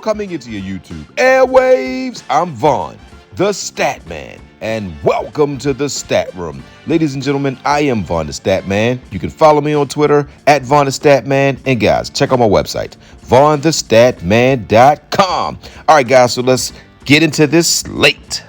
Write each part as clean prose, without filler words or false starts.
coming into your YouTube airwaves, I'm Vaughn, the Stat Man, and welcome to the Stat Room. Ladies and gentlemen, I am Vaughn the Stat Man. You can follow me on Twitter at VonnTheStatman, and guys, check out my website, VonnTheStatman.com. All right, guys, so let's get into this slate.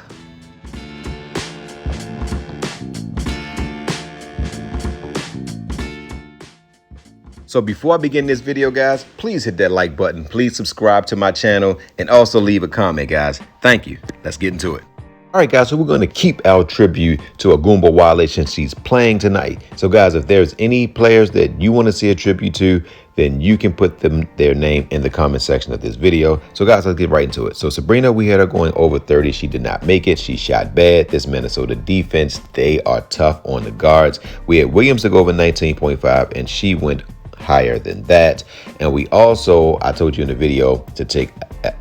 So before I begin this video, guys, please hit that like button. Please subscribe to my channel and also leave a comment, guys. Thank you. Let's get into it. All right, guys, so we're going to keep our tribute to Wnba since she's playing tonight. So, guys, if there's any players that you want to see a tribute to, then you can put their name in the comment section of this video. So, guys, let's get right into it. So, Sabrina, we had her going over 30. She did not make it. She shot bad. This Minnesota defense, they are tough on the guards. We had Williams to go over 19.5, and she went higher than that. And we also, I told you in the video to take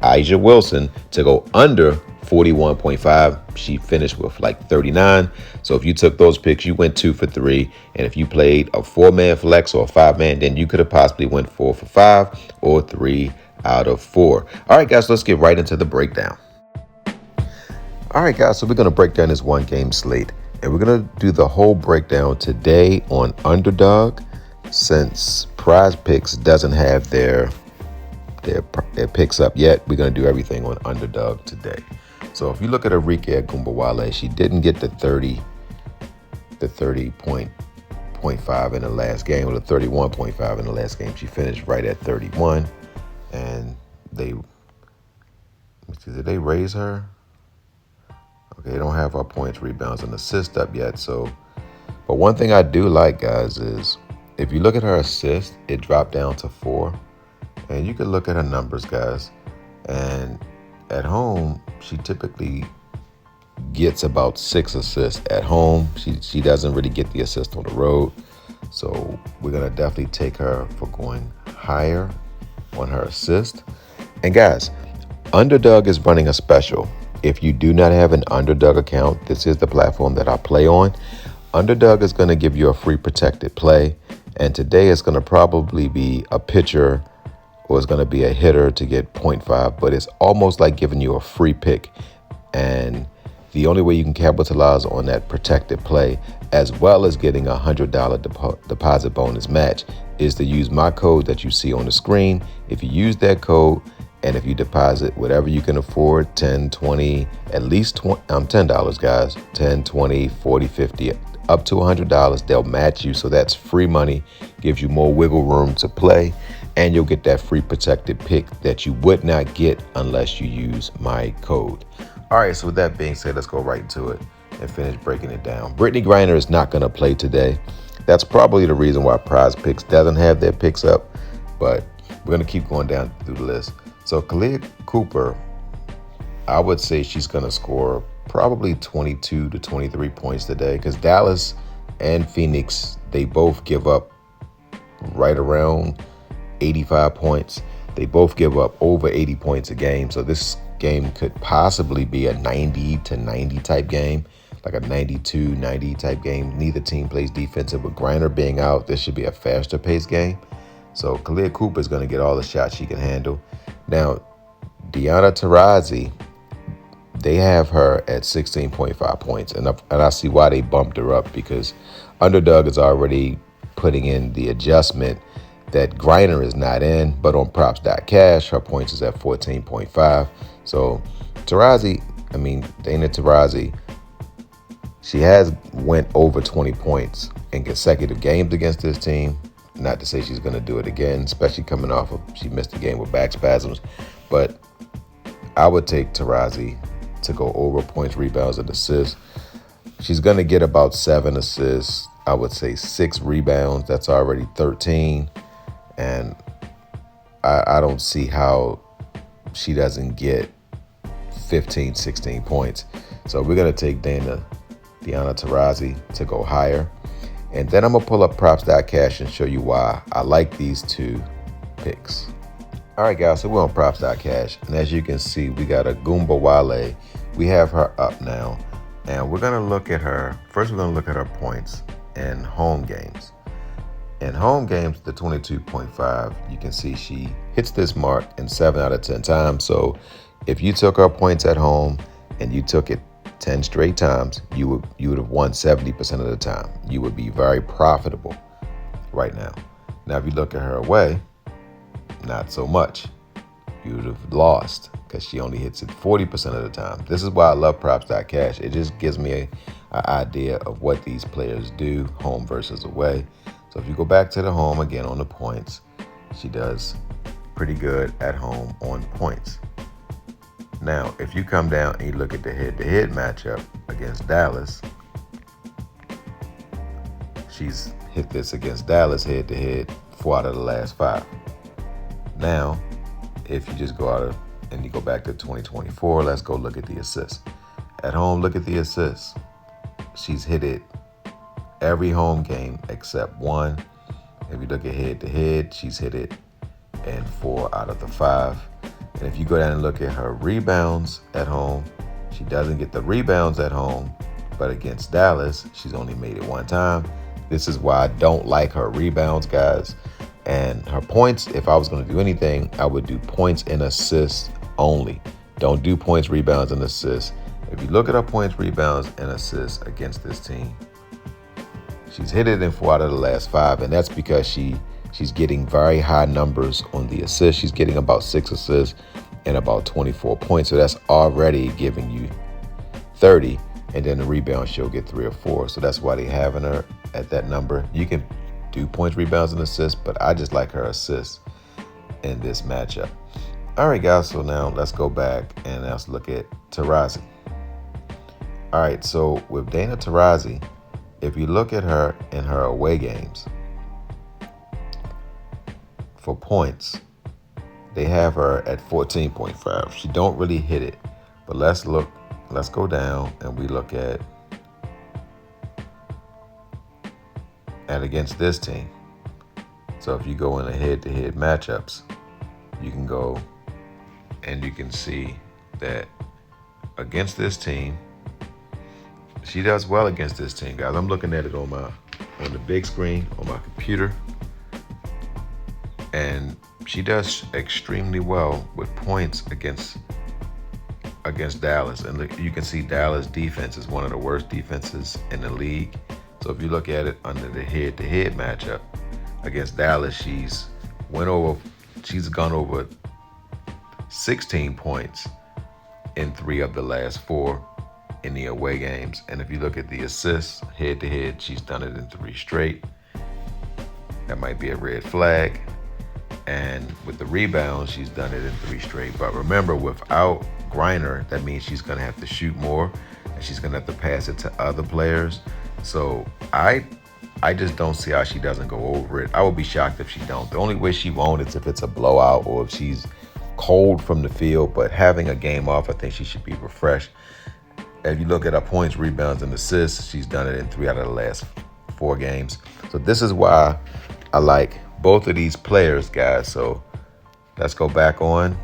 Aja Wilson to go under 41.5. She finished with like 39. So if you took those picks, you went 2 for 3. And if you played a 4-man flex or a 5-man, then you could have possibly went 4 for 5 or 3 out of 4. All right, guys, let's get right into the breakdown. All right, guys, so we're going to break down this one game slate, and we're going to do the whole breakdown today on Underdog. Since Prizepicks doesn't have their picks up yet, we're going to do everything on Underdog today. So if you look at Arike Gunbowale, she didn't get the 30.5 in the last game, or the 31.5 in the last game. She finished right at 31, and did they raise her? Okay, they don't have her points, rebounds, and assists up yet. So, but one thing I do like, guys, is if you look at her assist, it dropped down to 4. And you can look at her numbers, guys. And at home, she typically gets about 6 assists at home. She doesn't really get the assist on the road. So we're going to definitely take her for going higher on her assist. And guys, Underdog is running a special. If you do not have an Underdog account, this is the platform that I play on. Underdog is going to give you a free protected play. And today it's going to probably be a pitcher, or it's going to be a hitter to get 0.5, but it's almost like giving you a free pick. And the only way you can capitalize on that protected play, as well as getting a $100 deposit bonus match, is to use my code that you see on the screen. If you use that code, and if you deposit whatever you can afford, 10, 20, at least $10, guys, 10, 20, 40, 50, up to $100, they'll match you. So that's free money, gives you more wiggle room to play, and you'll get that free protected pick that you would not get unless you use my code. All right, so with that being said, let's go right into it and finish breaking it down. Brittany Griner is not going to play today. That's probably the reason why Prizepicks doesn't have their picks up, but we're going to keep going down through the list. So Khalid Cooper, I would say she's going to score probably 22 to 23 points today, because Dallas and Phoenix, they both give up right around 85 points. They both give up over 80 points a game. So this game could possibly be a 90 to 90 type game, like a 92, 90 type game. Neither team plays defensive. With Griner being out, this should be a faster paced game. So Khalid Cooper is going to get all the shots she can handle. Now, Diana Taurasi, they have her at 16.5 points, and I see why they bumped her up, because Underdog is already putting in the adjustment that Griner is not in, but on props.cash, her points is at 14.5. So Taurasi, Dana Taurasi, she has went over 20 points in consecutive games against this team. Not to say she's going to do it again, especially coming off of, she missed the game with back spasms, but I would take Taurasi to go over points, rebounds, and assists. She's going to get about 7 assists. I would say 6 rebounds. That's already 13. And I don't see how she doesn't get 15, 16 points. So we're going to take Diana Taurasi to go higher. And then I'm going to pull up props.cash and show you why I like these 2 picks. All right, guys, so we're on props.cash. And as you can see, we got a Gunbowale. We have her up now. And we're going to look at her. First, we're going to look at her points in home games. In home games, the 22.5, you can see she hits this mark in 7 out of 10 times. So if you took her points at home and you took it 10 straight times, you would have won 70% of the time. You would be very profitable right now. Now, if you look at her away, not so much. You would have lost because she only hits it 40% of the time. This is why I love props.cash. It just gives me an idea of what these players do, home versus away. So if you go back to the home again on the points, she does pretty good at home on points. Now, if you come down and you look at the head-to-head matchup against Dallas, she's hit this against Dallas head-to-head 4 out of the last 5. Now, if you just go out and you go back to 2024, let's go look at the assists. At home, look at the assists. She's hit it every home game except one. If you look at head-to-head, she's hit it in 4 out of the 5. And if you go down and look at her rebounds at home, she doesn't get the rebounds at home, but against Dallas, she's only made it 1 time. This is why I don't like her rebounds, guys. And her points, if I was going to do anything, I would do points and assists only. Don't do points, rebounds, and assists. If you look at her points, rebounds, and assists against this team, she's hit it in 4 out of the last 5, and that's because she's getting very high numbers on the assists. She's getting about 6 assists and about 24 points, so that's already giving you 30, and then the rebound she'll get 3 or 4. So that's why they're having her at that number. You can do points, rebounds, and assists, but I just like her assists in this matchup. All right, guys, so now let's go back and let's look at Taurasi. All right, so with Dana Taurasi, if you look at her in her away games, for points, they have her at 14.5. She don't really hit it, but let's go down and we look at against this team. So if you go in the head-to-head matchups, you can go and you can see that against this team, she does well against this team, guys. I'm looking at it on the big screen on my computer, and she does extremely well with points against Dallas. And look, you can see Dallas defense is one of the worst defenses in the league. So if you look at it under the head-to-head matchup against Dallas, she's gone over 16 points in 3 of the last 4 in the away games. And if you look at the assists head-to-head, she's done it in 3 straight. That might be a red flag. And with the rebounds, she's done it in 3 straight. But remember, without Griner, that means she's going to have to shoot more, and she's going to have to pass it to other players. So I just don't see how she doesn't go over it. I would be shocked if she don't. The only way she won't is if it's a blowout or if she's cold from the field. But having a game off, I think she should be refreshed. If you look at her points, rebounds, and assists, she's done it in 3 out of the last 4 games. So this is why I like both of these players, guys. So let's go back on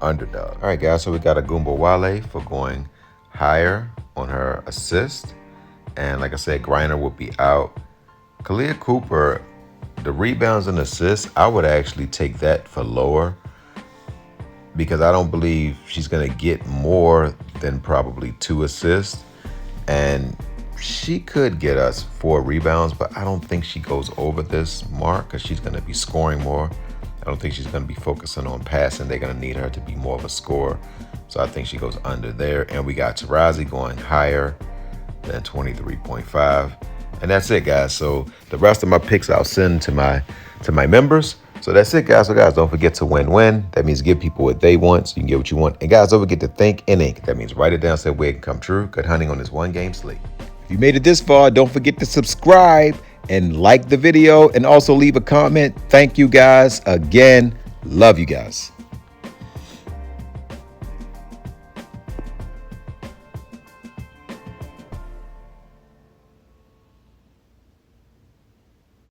Underdog. All right, guys, so we got a Wnba for going higher on her assist. And like I said, Griner will be out. Kalia Cooper, the rebounds and assists, I would actually take that for lower because I don't believe she's going to get more than probably 2 assists. And she could get us 4 rebounds, but I don't think she goes over this mark because she's going to be scoring more. I don't think she's going to be focusing on passing. They're going to need her to be more of a scorer. So I think she goes under there. And we got Taurasi going higher than 23.5. And that's it, guys. So the rest of my picks I'll send to my members. So that's it, guys. So guys, don't forget to win-win. That means give people what they want so you can get what you want. And guys, don't forget to think and ink. That means write it down so that way it can come true. Good hunting on this 1 game slate. If you made it this far, don't forget to subscribe and like the video and also leave a comment. Thank you, guys. Again, love you guys.